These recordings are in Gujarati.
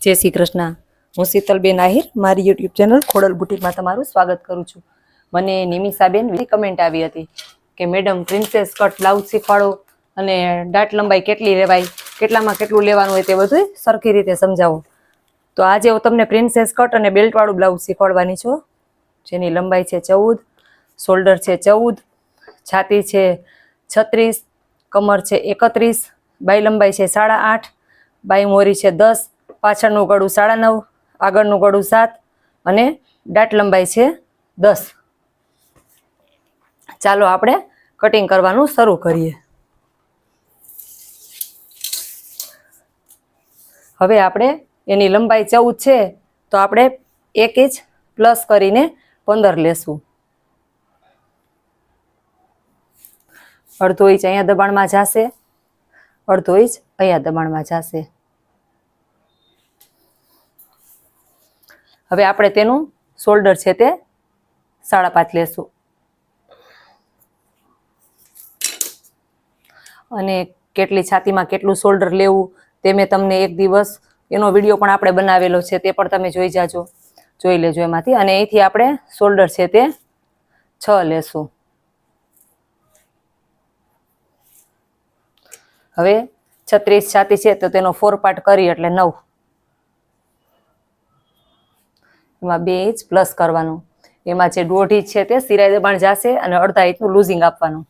जय श्री कृष्ण। हूँ शीतलबेन आहिर मारी यूट्यूब चेनल खोडल बुटीक में तमारुं स्वागत करूँ छूं। मने निमिषाबेन कमेंट आवी हती के मैडम प्रिंसेस कट ब्लाउज शीखवाडो अने डाट लंबाई केटली लेवाय, केटलामां केटलुं लेवानुं होय ते बधुंय सरखी रीते समजावो। तो आज हूँ तमने प्रिंसेस कट अने बेल्ट वाळुं ब्लाउज शीखवाडवानी छुं, जेनी लंबाई छे 14, शोल्डर छे 14, छाती छे 36, कमर छे 31, बाई लंबाई छे 8.5, बाई मोरी छे 10, पाछळनुं गळुं 9.5, आगळनुं गळुं 7 अने डाट लंबाई छे 10। चालो आपणे कटिंग करवानुं शरू करीए। हवे आपणे एनी लंबाई 14 छे तो आपणे 1 इंच प्लस करीने 15 लेशुं। अर्धो इंच अहींया दबाणमां जाशे, अर्धो इंच अहींया दबाणमां जाशे। हवे आपणे तेनुं शोल्डर छे ते 5.5 लेशुं अने केटली छातीमां केटलुं शोल्डर लेवुं ते मैं तमने एक दिवस एनो विडियो पण आपणे बनावेलो छे, ते पण तमे जोई जाजो, जोई लेजो एमांथी। अने અહીંથી આપણે શોલ્ડર છે તે 6 લેશું। હવે 36 છાતી છે તો તેનો 4 પાર્ટ કરી એટલે 9, એમાં 2 ઇંચ પ્લસ કરવાનું। એમાં જે 1.5 ઇંચ છે તે સિરાઈ દબાણ જાશે અને અડધા ઇંચનું લૂઝિંગ આપવાનું।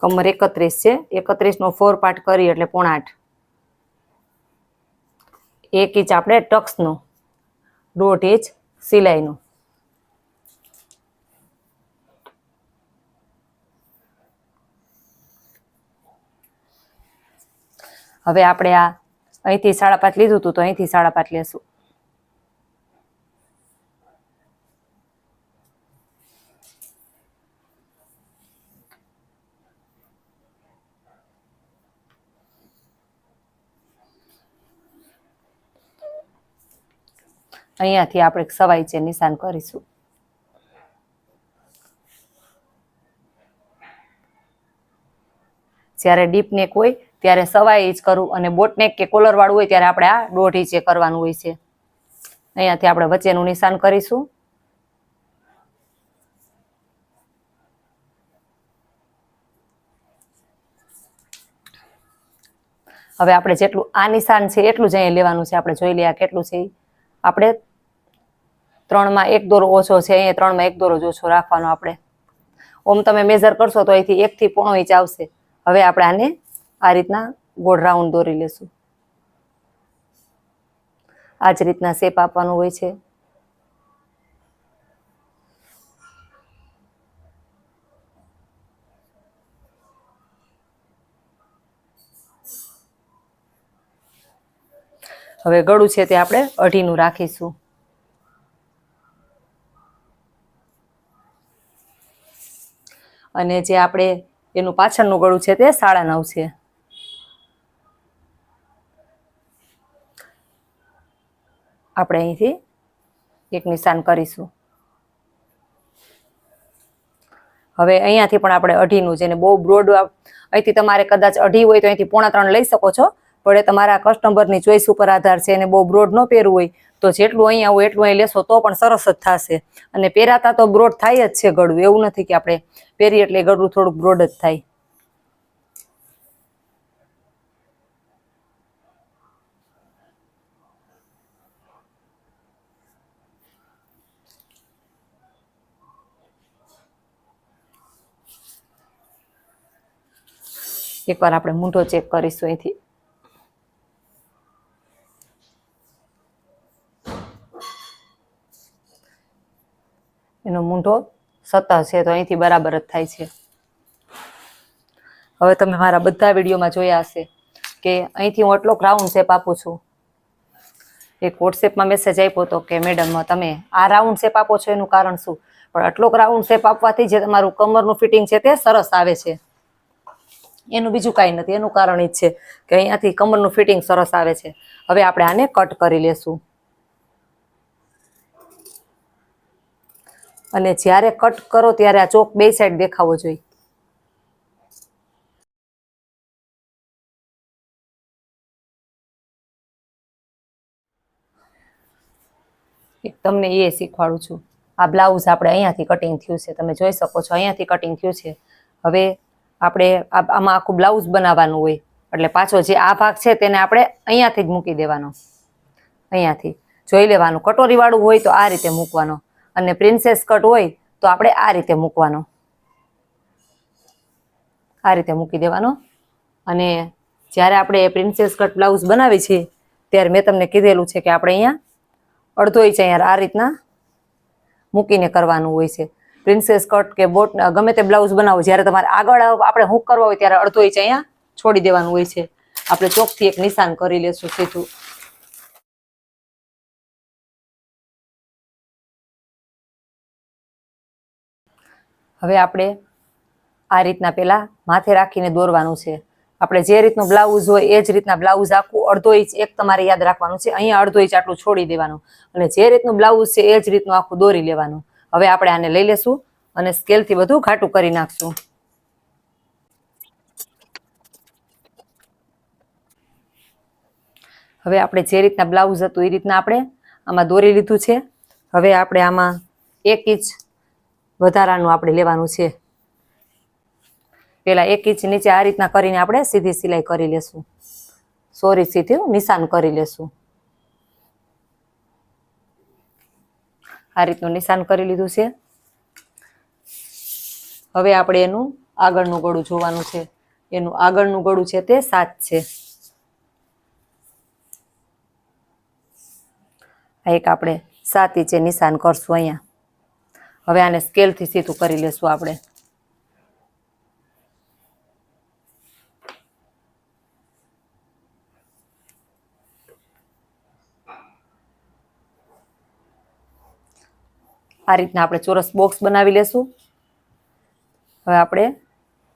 कमर 31 છે, 31 નો 4 પાર્ટ કરી એટલે 7.5, 1 ઇંચ આપણે ટક્સનું, 1.5 ઇંચ સિલાઈનું। હવે આપણે આ અહીંથી 5.5 લીધું હતું તો અહીંથી 5.5 લેશું। અહીંયાથી આપણે સવા ઇંચે નિશાન કરીશું। જ્યારે ડીપ નેક હોય ત્યારે સવા ઇંચ કરવું અને બોટ નેક કે કોલર વાળું હોય ત્યારે આપણે આ 1.5 ઇંચે કરવાનું હોય છે। અહીંયાથી આપણે વચ્ચેનું નિશાન કરીશું। હવે આપણે જેટલું આ નિશાન છે એટલું જ અહીં લેવાનું છે। આપણે જોઈ લઈએ આ કેટલું છે। આપણે 3 માં 1 દોરો ઓછો છે, અહીંયા 3 માં 1 દોરો જ ઓછો રાખવાનો આપણે। ઓમ તમે મેઝર કરશો તો અહીંથી 1 થી 1.5 ઇંચ આવશે। હવે આપણે આને આ રીતના ગોળ રાઉન્ડ દોરી લેશું। આ જ રીતના શેપ આપવાનો હોય છે। હવે ગળું છે તે આપણે 2.5 નું રાખીશું। અને જે આપણે એનું પાછળનું ગળું છે તે 9.5 છે। આપણે અહીંથી એક નિશાન કરીશું। હવે અહીંયાથી પણ આપણે 2.5 નું, જેને બહુ બ્રોડ અહીંથી તમારે કદાચ 2.5 હોય તો અહીંથી 3.25 લઈ શકો છો, પણ એ તમારા કસ્ટમરની ચોઈસ ઉપર આધાર છે। એને બહુ બ્રોડ ન પહેરવું હોય તો જેટલું અહીંયા હોય એટલું અહીં લેશો તો પણ સરસ જ થશે। અને પહેરાતા તો બ્રોડ થાય જ છે ગળું, એવું નથી કે આપણે પહેરી એટલે ગળું થોડુંક બ્રોડ જ થાય। એકવાર આપણે મૂંઢો ચેક કરીશું અહીંથી। એનો મૂંઢો 17 છે તો અહીંથી બરાબર જ થાય છે। હવે તમે મારા બધા વિડીયોમાં જોયા હશે કે અહીંથી હું આટલો રાઉન્ડ શેપ આપું છું। એક વોટ્સએપમાં મેસેજ આપ્યો હતો કે મેડમ તમે આ રાઉન્ડ શેપ આપો છો એનું કારણ શું? પણ આટલો રાઉન્ડ શેપ આપવાથી જે તમારું કમરનું ફિટિંગ છે તે સરસ આવે છે। એનું બીજું કાંઈ નથી, એનું કારણ એ જ છે કે અહીંયાથી કમરનું ફિટિંગ સરસ આવે છે। હવે આપણે આને કટ કરી લેશું। અને જ્યારે કટ કરો ત્યારે આ ચોક બે સાઈડ દેખાવો જોઈએ. તમને એ શીખવાડું છું. આ બ્લાઉઝ આપણે અહીંયાથી કટિંગ થયું છે, તમે જોઈ શકો છો અહીંયાથી કટિંગ થયું છે. હવે આપણે આમાં આખું બ્લાઉઝ બનાવવાનું હોય એટલે પાછો જે આ ભાગ છે તેને આપણે અહીંયાથી જ મૂકી દેવાનો. અહીંયાથી જોઈ લેવાનું. કટોરી વાળું હોય તો આ રીતે મૂકવાનો, અને પ્રિન્સેસ કટ હોય તો આપણે આ રીતે મૂકવાનો. આ રીતે મૂકી દેવાનો. અને જ્યારે આપણે પ્રિન્સેસ કટ બ્લાઉઝ બનાવી છીએ ત્યારે મેં તમને કીધેલું છે કે આપણે અહીંયા અડધો ઇંચ અહીંયા આ રીતના મૂકીને કરવાનું હોય છે. પ્રિન્સેસ કટ કે બોટ ગમે તે બ્લાઉઝ બનાવો, જ્યારે તમારે આગળ આપણે હૂક કરવા હોય ત્યારે અડધો ઇંચ અહીંયા છોડી દેવાનું હોય છે. આપણે ચોકથી એક નિશાન કરી લેશું સીધું. હવે આપણે આ રીતના પેલા માથે રાખીને દોરવાનું છે. આપણે જે રીતનું બ્લાઉઝ હોય એ જ રીતના બ્લાઉઝ આખું અડધો ઇંચ એક તમારે યાદ રાખવાનું છે. અહીંયા અડધો ઇંચ આટલું છોડી દેવાનું, અને જે રીતનું બ્લાઉઝ છે એ જ રીતનું આખું દોરી લેવાનું. હવે આપણે આને લઈ લેશું અને સ્કેલથી બધું ઘાટું કરી નાખશું. હવે આપણે જે રીતના બ્લાઉઝ હતું એ રીતના આપણે આમાં દોરી લીધું છે. હવે આપણે આમાં 1 ઇંચ વધારાનું આપણે લેવાનું છે. પેલા 1 ઇંચ નીચે આ રીતના કરીને આપણે સીધી સિલાઈ કરી લેશું. સીધું નિશાન કરી લેશું. આ રીતનું નિશાન કરી લીધું છે. હવે આપણે એનું આગળનું ગળું જોવાનું છે. એનું આગળનું ગળું છે તે 7 છે. એક આપણે 7 ઇંચે નિશાન કરશું અહીંયા. હવે આને સ્કેલથી સીધું કરી લેશું આપણે. આ રીતના આપણે ચોરસ બોક્સ બનાવી લેશું. હવે આપણે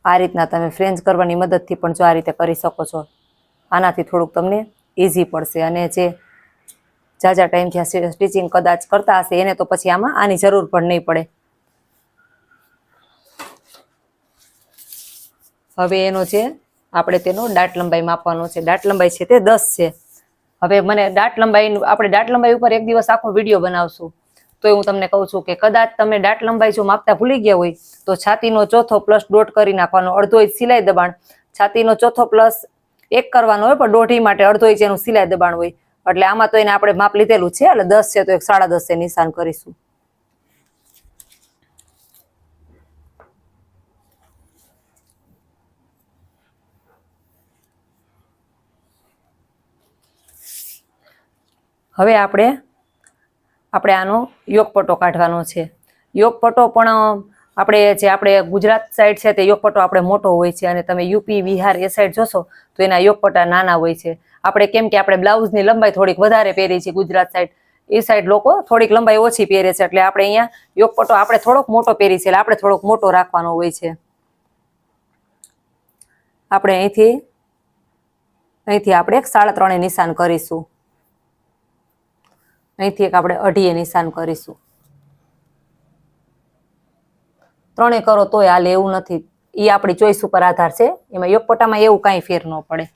આ રીતના તમે ફ્રેન્ચ કરવાની મદદથી પણ જો આ રીતે કરી શકો છો. આનાથી થોડુંક તમને ઇઝી પડશે, અને જે જાજા ટાઈમથી આ સ્ટિચિંગ કદાચ કરતા હશે એને તો પછી આમાં આની જરૂર પણ નહીં પડે. હવે એનો છે આપણે તેનો દાટ લંબાઈ માપવાનો છે. દાટ લંબાઈ છે તે 10 છે. હવે મને આપણે દાટ લંબાઈ ઉપર એક દિવસ આખો વિડીયો બનાવશું. તો હું તમને કહું છું કે કદાચ તમે દાટ લંબાઈ જો માપતા ભૂલી ગયા હોય તો છાતીનો ચોથો પ્લસ દોઢ કરી નાખવાનો. અડધો ઇંચ સિલાઈ દબાણ, છાતીનો ચોથો પ્લસ 1 કરવાનો હોય, પણ દોઢી માટે અડધો ઇંચ એનું સિલાઈ દબાણ હોય. એટલે આમાં તો એને આપણે માપ લીધેલું છે, એટલે 10 છે તો એક 10.5 નિશાન કરીશું. હવે આપણે આનો યોગપટ્ટો કાઢવાનો છે. યોગપટ્ટો પણ આપણે ગુજરાત સાઈડ છે તે યોગપટ્ટો આપણે મોટો હોય છે, અને તમે યુપી બિહાર એ સાઈડ જોશો તો એના યોગપટ્ટા નાના હોય છે. આપણે કેમ કે આપણે બ્લાઉઝની લંબાઈ થોડીક વધારે પહેરી છે ગુજરાત સાઈડ, એ સાઈડ લોકો થોડીક લંબાઈ ઓછી પહેરે છે, એટલે આપણે અહીંયા યોગપટ્ટો આપણે થોડોક મોટો પહેરી છે, એટલે આપણે થોડોક મોટો રાખવાનો હોય છે. આપણે અહીંથી આપણે એક 3.5 નિશાન કરીશું. અહીંથી એક આપણે 2.5 નિશાન કરીશું. 3 કરો તોય હાલે એવું નથી, એ આપણી ચોઈસ ઉપર આધાર છે. એમાં યોગપટ્ટામાં એવું કાંઈ ફેર ન પડે.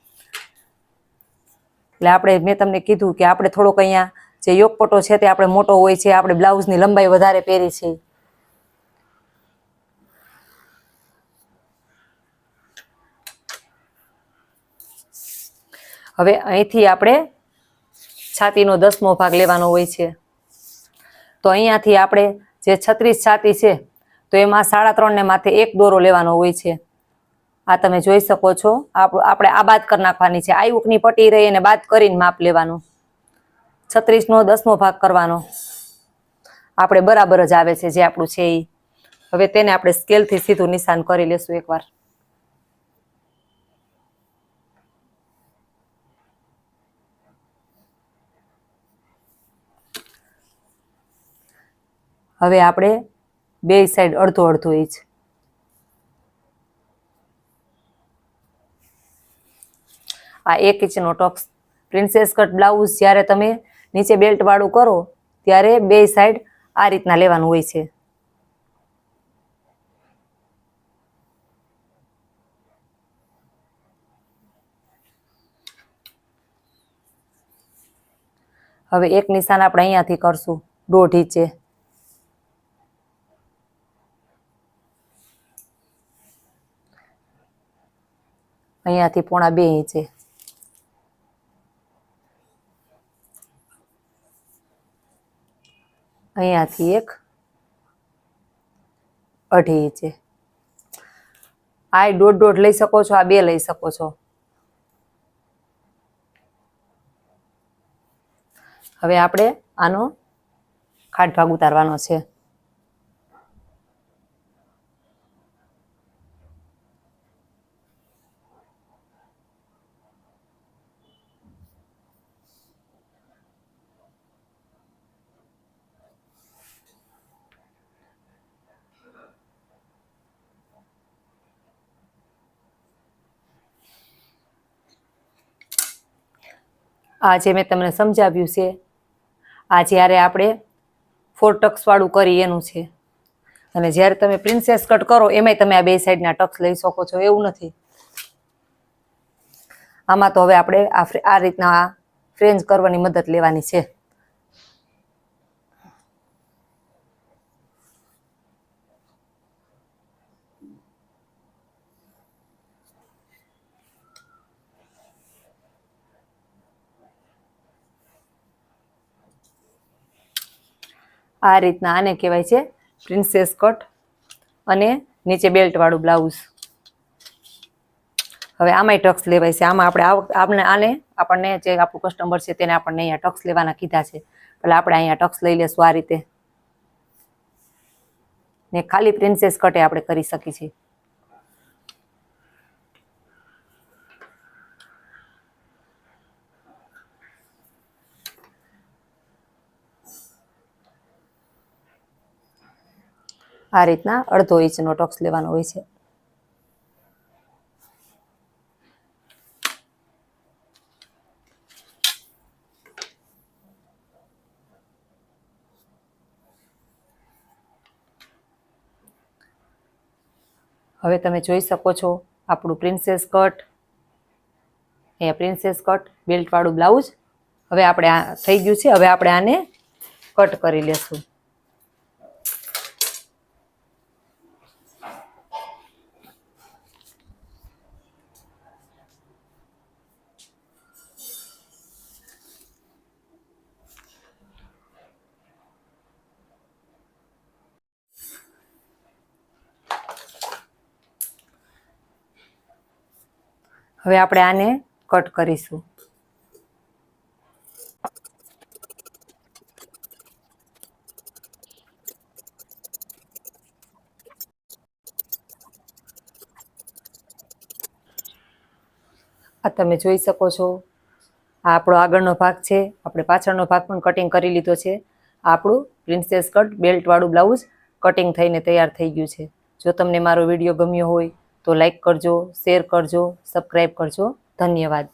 એટલે મેં તમને કીધું કે આપણે થોડોક અહીંયા જે યોગપટ્ટો છે તે આપણે મોટો હોય છે, આપણે બ્લાઉઝની લંબાઈ વધારે પહેરી છે. હવે અહીંથી આપણે છાતીનો 10મો ભાગ લેવાનો હોય છે. તો અહીંયાથી આપણે જે 36 છાતી છે તો એમાં 3.5 ને માથે 1 દોરો લેવાનો હોય છે. આ તમે જોઈ શકો છો. આપણે આ બાદ કરી નાખવાની છે. આ યુકની પટ્ટી રહી એને બાદ કરીને માપ લેવાનું. 36નો 10મો ભાગ કરવાનો. આપણે બરાબર જ આવે છે જે આપણું છે એ. હવે તેને આપણે સ્કેલથી સીધું નિશાન કરી લેશું એકવાર. હવે આપણે બે સાઈડ અડધો અડધો ઇંચ. આ 1 ઇંચનો ટક્સ. પ્રિન્સેસ કટ બ્લાઉઝ જ્યારે તમે નીચે બેલ્ટ વાળું કરો ત્યારે બે સાઈડ આ રીતના લેવાનું હોય છે. હવે એક નિશાન આપણે અહીંયાથી કરશું 1.5 ઇંચે, અહીંયાથી 1.25 ઇંચે, અહીંયાથી એક 1.5 ઇંચે. આ 1.5 લઈ શકો છો, આ 2 લઈ શકો છો. હવે આપણે આનો ખાટ ભાગ ઉતારવાનો છે. આ જે મેં તમને સમજાવ્યું છે, આ જ્યારે આપણે 4 ટક્સ વાળું કરી એનું છે. અને જ્યારે તમે પ્રિન્સેસ કટ કરો એમાંય તમે આ 2 સાઈડના ટક્સ લઈ શકો છો, એવું નથી. આમાં તો હવે આપણે આ રીતના ફ્રેન્ચ કરવાની મદદ લેવાની છે. આ રીતના આને કહેવાય છે પ્રિન્સેસ કટ અને નીચે બેલ્ટ વાળું બ્લાઉઝ. હવે આમાંય ટક્સ લેવાય છે. આમાં આપણને જે આપણું કસ્ટમર છે તેને આપણને અહીંયા ટક્સ લેવાના કીધા છે, એટલે આપણે અહીંયા ટક્સ લઈ લેશું આ રીતે. ને ખાલી પ્રિન્સેસ કટે આપણે કરી શકીએ છીએ. આ રીતના 1/2 ઇંચનો ટક્સ લેવાનો હોય છે. હવે તમે જોઈ શકો છો આપણું પ્રિન્સેસ કટ, અહીંયા પ્રિન્સેસ કટ બેલ્ટ વાળું બ્લાઉઝ. હવે આપણે આ થઈ ગયું છે. હવે આપણે આને કટ કરી લેશું. હવે આપણે આને કટ કરીશું. આ તમે જોઈ શકો છો, આ આપણો આગળનો ભાગ છે. આપણે પાછળનો ભાગ પણ કટિંગ કરી લીધો છે. આપણું પ્રિન્સેસ કટ બેલ્ટ વાળું બ્લાઉઝ કટિંગ થઈને તૈયાર થઈ ગયું છે. જો તમને મારો વિડીયો ગમ્યો હોય તો લાઈક કરજો, શેર કરજો, સબસ્ક્રાઈબ કરજો. ધન્યવાદ.